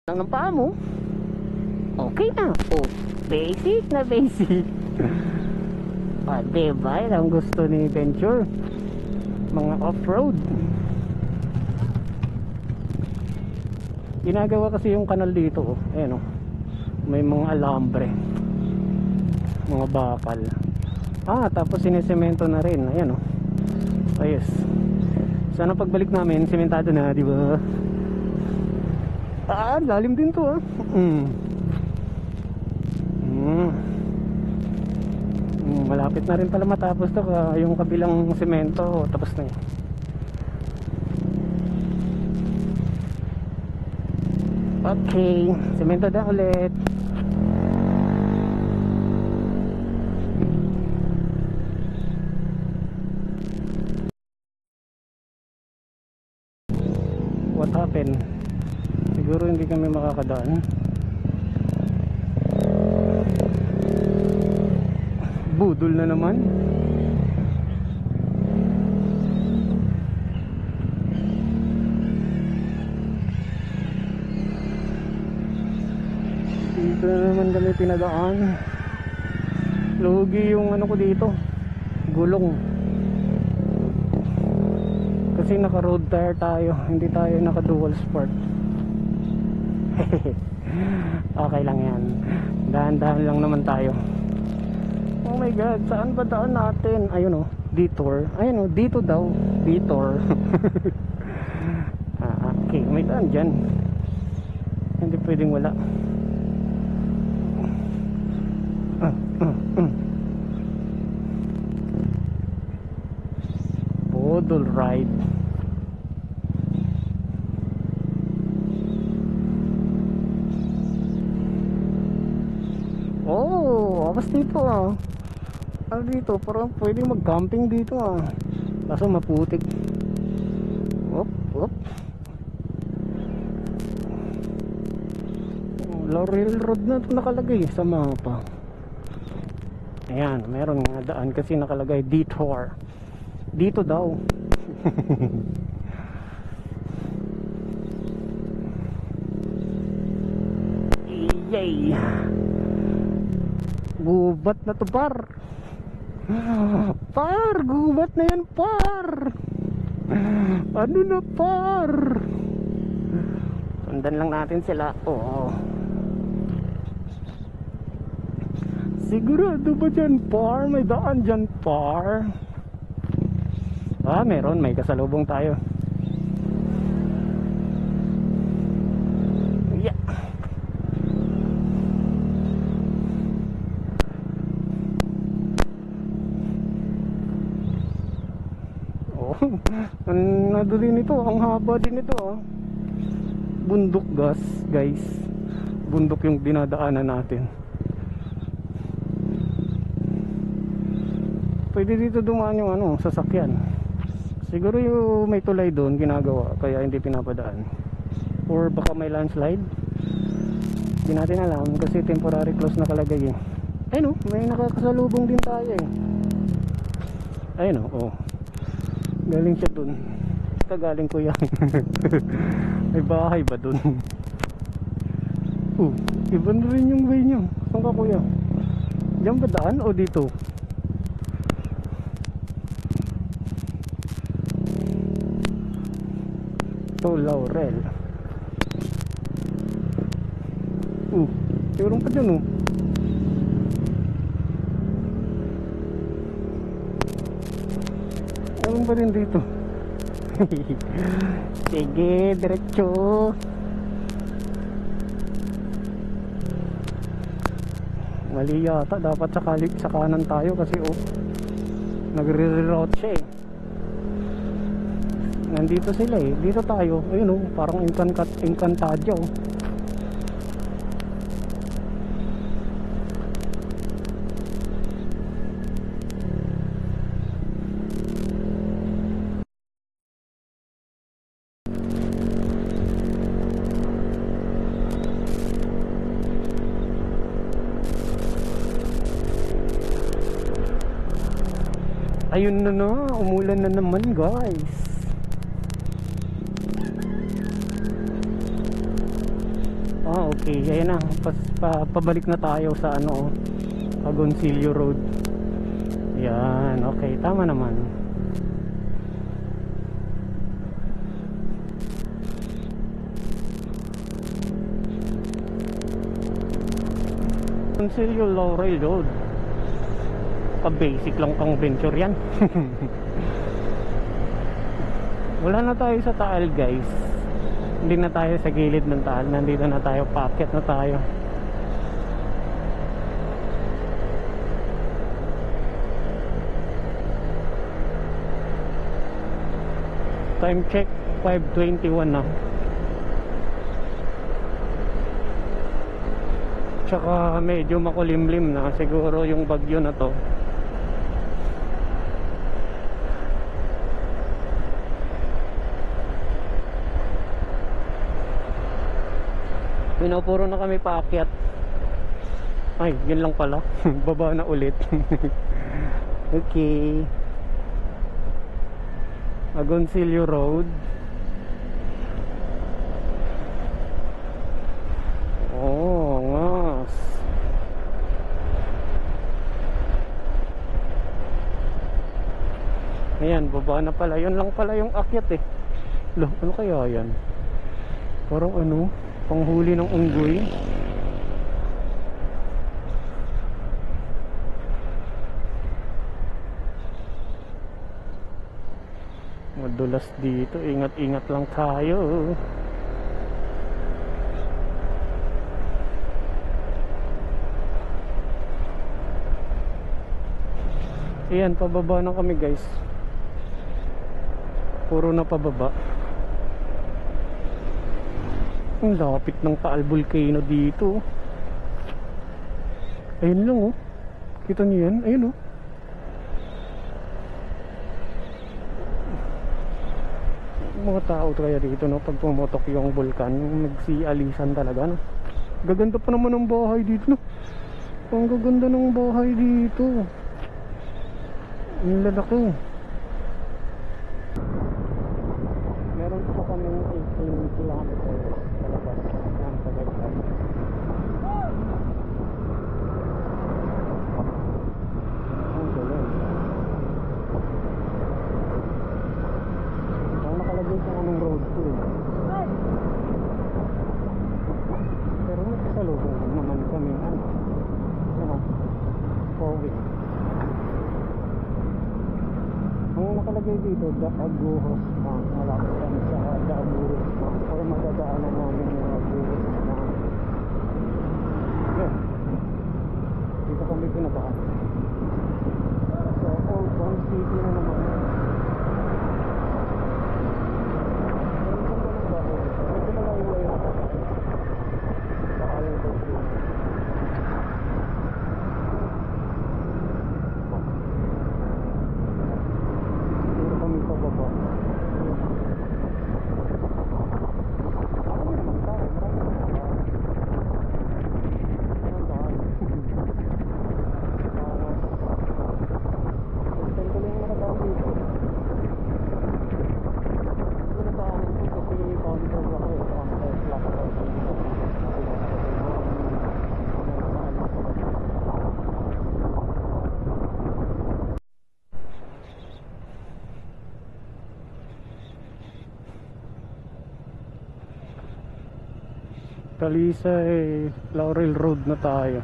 lang ng paa mo, okay na. Oh, basic na basic. Diba, yan ang gusto ni Venture, mga off-road. Ginagawa kasi yung kanal dito, oh. Ayan, oh. May mga alambre, mga bakal. Tapos sinesemento na rin. Ayan, oh. Ayos. Sana pagbalik namin sementado na, di ba? Lalim din to, ah. Malapit na rin pala matapos to. Yung kabilang semento tapos na yun. Okay, semento na ulit. What happened? Siguro hindi kami makakadaan. Budol na naman. Dito na naman kami pinadaan. Lugi yung ano ko dito, gulong. Kasi naka road tire tayo, hindi tayo naka dual sport. Okay lang yan, dahan-dahan lang naman tayo. Oh my god, saan ba daan natin? Ayun, oh, detour. Ayun, oh, dito daw, detour. Okay, may daan dyan, hindi pwedeng wala. Bodol ride. Awas dito, ah. Ano dito, parang pwede mag-camping dito, ah. Kaso maputik. Op. Laurel Road na ito nakalagay sa mapa. Ayan, meron nga daan kasi nakalagay detour. Dito daw. Yay! Gubat na to, par. Par, gubat na yan, par. Ano na, par? Sundan lang natin sila. Oo. Sigurado ba dyan, par? May daan dyan, par. Meron, may kasalubong tayo. Yeah. Ano din ito, ang haba din ito, ah. Bundok guys. Bundok yung dinadaanan natin. Pwede dito dumaan yung ano, sasakyan. Siguro yung may tulay doon ginagawa kaya hindi pinapadaan. Or baka may landslide. Hindi natin alam kasi temporary close nakalagay, eh. Ayun, oh, may nakakasalubong din tayo, eh. Ayun, oh. Galing siya dun. Galing ko yan. May bahay ba dun? Iba na rin yung way nyo. Saan ka, kuya? Diyan ba daan o dito? Ito, Laurel. Meron pa dyan, oh. Meron pa rin dito. Sige, diretso. Mali yata, dapat sa kanan tayo kasi nagre-reroute siya, eh. Nandito sila, eh. Dito tayo. Ayun, oh, parang Encantadia, oh. Ayun na, umulan na naman, guys. Okay, ayan na. Pabalik na tayo sa ano, Agoncillo Road. Yan, okay, tama naman. Agoncillo Laurel Road. Pa-basic lang pang venture yan. Wala na tayo sa Taal, guys. Hindi na tayo sa gilid ng Taal. Nandito na tayo, paakyat na tayo. Time check 5:21 na. Tsaka medyo makulimlim na siguro yung bagyo na to. Pinapuro na kami paakyat. Ay, yun lang pala. Baba na ulit. Okay. Agoncillo Road. Oh, ngas. Ayan, baba na pala. Yun lang pala yung akyat eh. Loh, ano kaya yan? Parang ano, panghuli ng unggoy. Madulas dito, ingat-ingat lang tayo. Ayan, pababa na kami, guys. Puro na pababa. Ang lapit ng Taal Volcano dito. Ayun lang oh. Kita niyo yan? Ayun oh. Mga tao kaya dito no, pag pumotok yung bulkan, nagsialisan talaga no. Gaganda pa naman ng bahay dito no. Ang gaganda ng bahay dito. Ang lalaki. Meron pa kaming 18 kilometers palabas ng Tagaytay. Ang galing. Ang nakalagay sa anong road to eh. Pero nagkasalubong naman kami ano, Pauwi. Ang nakalagay dito, Daguros Bank. Malapit kami sa Daguros Bank. Or madadaanan namin yung Daguros Bank. Yan. Dito kami pinabaan. So, Old Bank City na naman. Medyo malayo yung nakakasya. Baka yung Daguros. Talisay Laurel Road na tayo.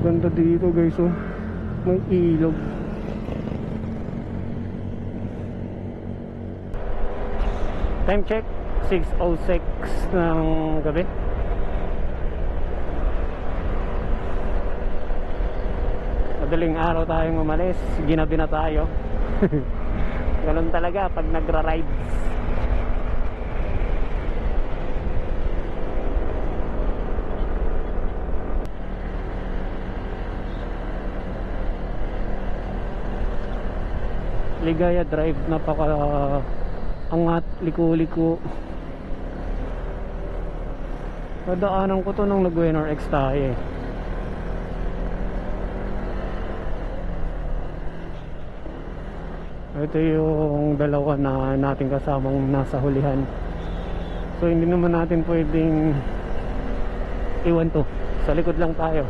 Ganda dito guys oh. May ilog. Time check 6:06 ng gabi. Madaling araw tayong umalis. Ginabi na tayo. Ganun talaga pag nagra-rides. Ligaya Drive, napaka angat, liko-liko. Nadaanan ko to nung nag-Winner X tayo eh. Ito yung dalawa na nating kasamang nasa hulihan. So hindi naman natin pwedeng iwan to. Sa likod lang tayo.